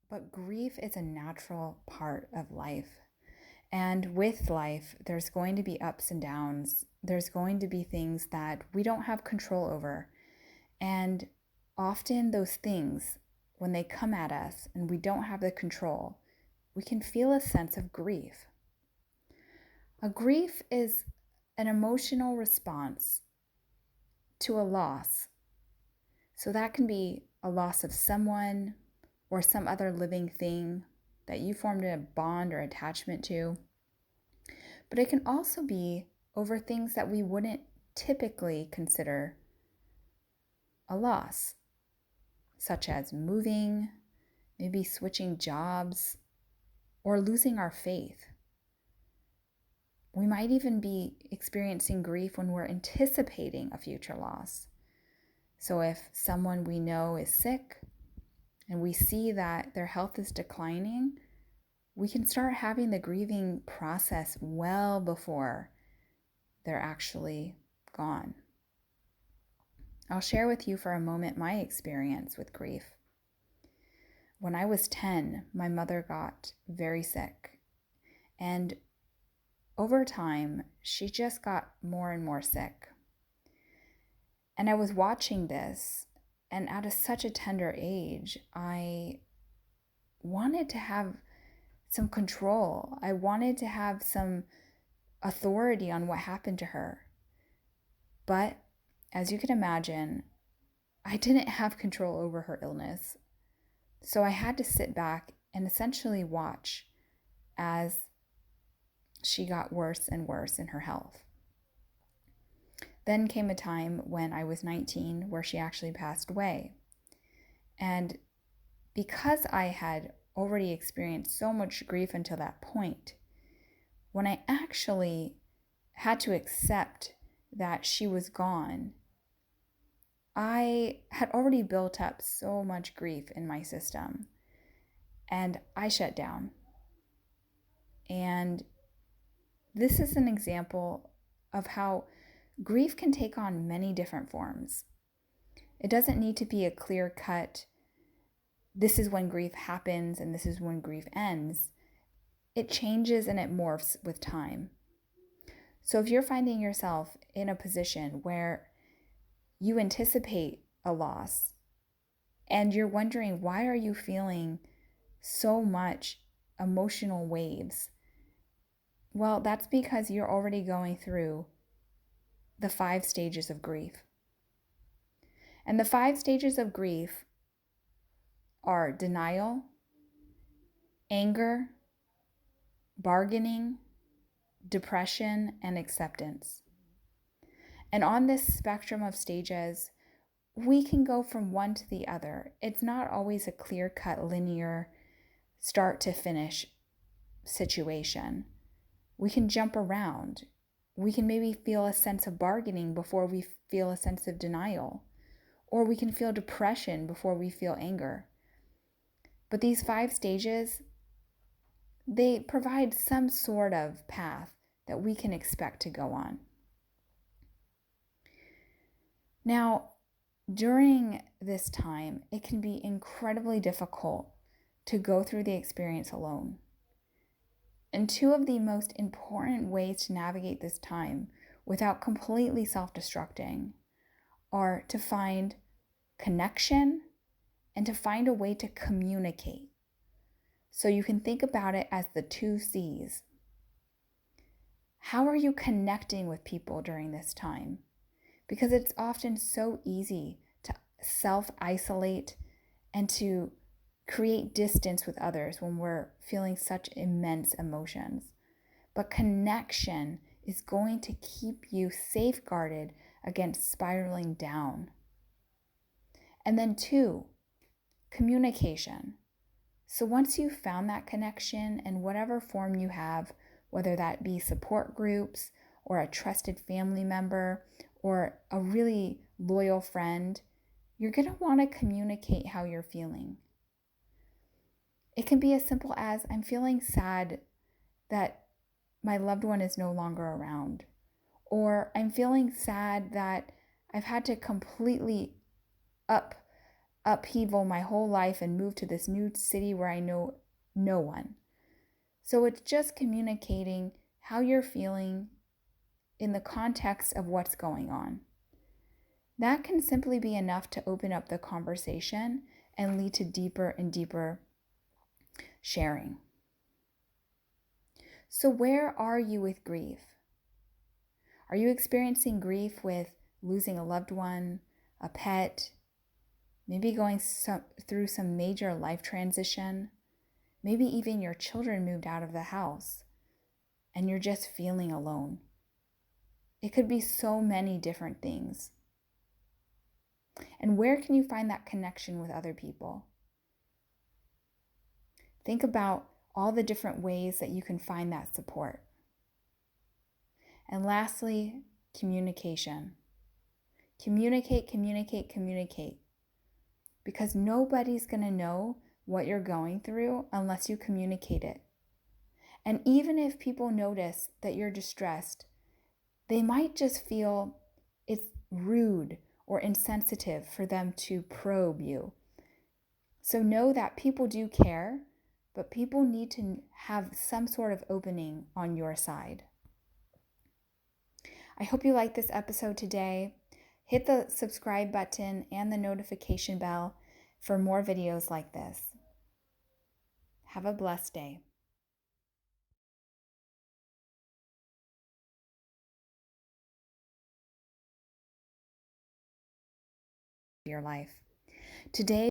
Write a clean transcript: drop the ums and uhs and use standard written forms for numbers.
but grief is a natural part of life. And with life, there's going to be ups and downs. There's going to be things that we don't have control over. And often those things, when they come at us and we don't have the control, we can feel a sense of grief. A grief is an emotional response to a loss. So that can be a loss of someone or some other living thing that you formed a bond or attachment to. But it can also be over things that we wouldn't typically consider a loss, such as moving, maybe switching jobs, or losing our faith. We might even be experiencing grief when we're anticipating a future loss. So if someone we know is sick and we see that their health is declining, we can start having the grieving process well before they're actually gone. I'll share with you for a moment my experience with grief. When I was 10, my mother got very sick, and over time, she just got more and more sick. And I was watching this, and at such a tender age, I wanted to have some control. I wanted to have some authority on what happened to her. But as you can imagine, I didn't have control over her illness. So I had to sit back and essentially watch as she got worse and worse in her health. Then came a time when I was 19 where she actually passed away. And because I had already experienced so much grief until that point, when I actually had to accept that she was gone, I had already built up so much grief in my system, and I shut down. And this is an example of how grief can take on many different forms. It doesn't need to be a clear-cut, this is when grief happens and this is when grief ends. It changes and it morphs with time. So if you're finding yourself in a position where you anticipate a loss and you're wondering, why are you feeling so much emotional waves? Well, that's because you're already going through the 5 stages of grief. And the 5 stages of grief are denial, anger, bargaining, depression, and acceptance. And on this spectrum of stages, we can go from one to the other. It's not always a clear-cut, linear, start to finish situation. We can jump around. We can maybe feel a sense of bargaining before we feel a sense of denial. Or we can feel depression before we feel anger. But these 5 stages, they provide some sort of path that we can expect to go on. Now, during this time, it can be incredibly difficult to go through the experience alone. And 2 of the most important ways to navigate this time without completely self-destructing are to find connection and to find a way to communicate. So you can think about it as the 2 C's. How are you connecting with people during this time? Because it's often so easy to self-isolate and to create distance with others when we're feeling such immense emotions. But connection is going to keep you safeguarded against spiraling down. And then 2, communication. So once you've found that connection in whatever form you have, whether that be support groups or a trusted family member or a really loyal friend, you're going to want to communicate how you're feeling. It can be as simple as, I'm feeling sad that my loved one is no longer around, or I'm feeling sad that I've had to completely up upheaval my whole life and move to this new city where I know no one. So it's just communicating how you're feeling in the context of what's going on. That can simply be enough to open up the conversation and lead to deeper and deeper sharing. So where are you with grief? Are you experiencing grief with losing a loved one, a pet, maybe going through some major life transition? Maybe even your children moved out of the house and you're just feeling alone. It could be so many different things. And where can you find that connection with other people? Think about all the different ways that you can find that support. And lastly, communication. Communicate. Because nobody's going to know what you're going through unless you communicate it. And even if people notice that you're distressed, they might just feel it's rude or insensitive for them to probe you. So know that people do care, but people need to have some sort of opening on your side. I hope you liked this episode today. Hit the subscribe button and the notification bell for more videos like this. Have a blessed day. Your life. Today